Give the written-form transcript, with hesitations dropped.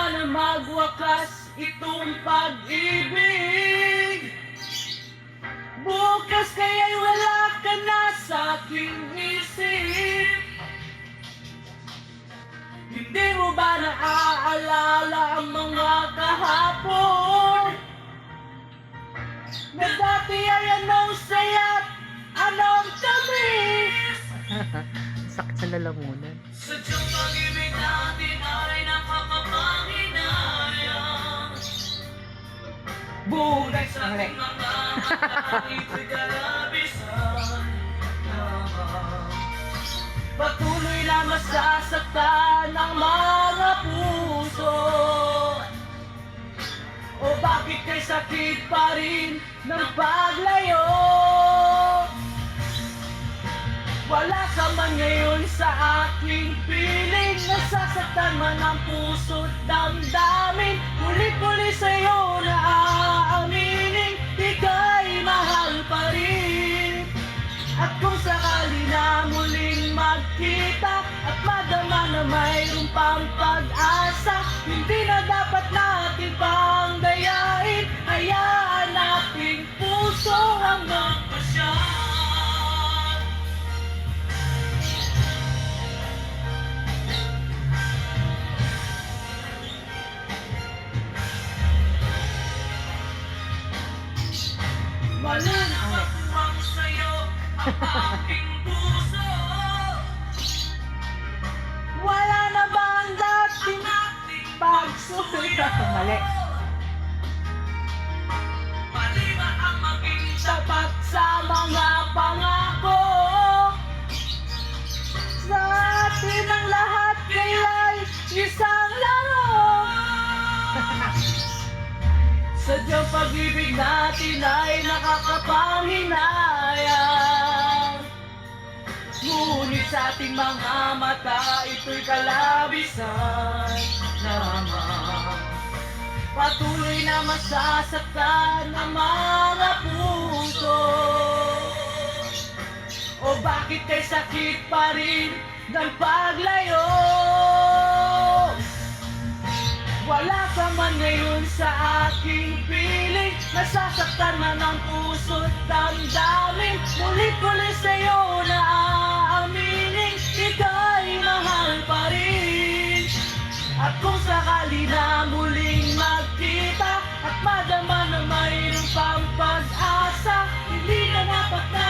sana magwakas itong pag-ibig. Bukas kaya'y wala ka na sa aking isip. Hindi mo ba naaalala ang mga kahapon? Na dati ay anong saya't anong tamis. Sakit sa lalamunan. Sadyang pag-ibig natin ay nakakapanginayang. Buhay sa ating mga mata, ito'y kalabisan lamang. Patuloy na masasaktan ng mga puso. O bakit kay sakit pa rin ng paglayo? Wala ka man ngayon sa aking piling. Nasasaktan man ang puso't damdamin. Muli-muli sa'yo na aaminin, ika'y mahal pa rin. At kung sakali na muling magkita at madama na mayroong pang pag-asa, hindi na dapat natin pang dayain. Hayaan nating puso ang magpasya. Malalakwang sa'yo ang aking puso. Wala na ba ang dating pagsuyo? Mali. Mali ba ang maging tapat sa mga pangako? Sa atin ang lahat kaya'y isang laro. Sadyang pag-ibig natin ay nakakapanghinayang. Ngunit sa ating mga mata, ito'y kalabisan lamang. Patuloy na masasaktan ng mga puso. O bakit kay sakit pa rin ng paglayo? Wala ka man ngayon sa aking piling. Nasasaktan man ang puso't damdamin. Muli-muli sa'yo na aaminin, ika'y mahal pa rin. At kung sakali na muling magkita at madama na mayroong pang pag-asa, hindi na dapat na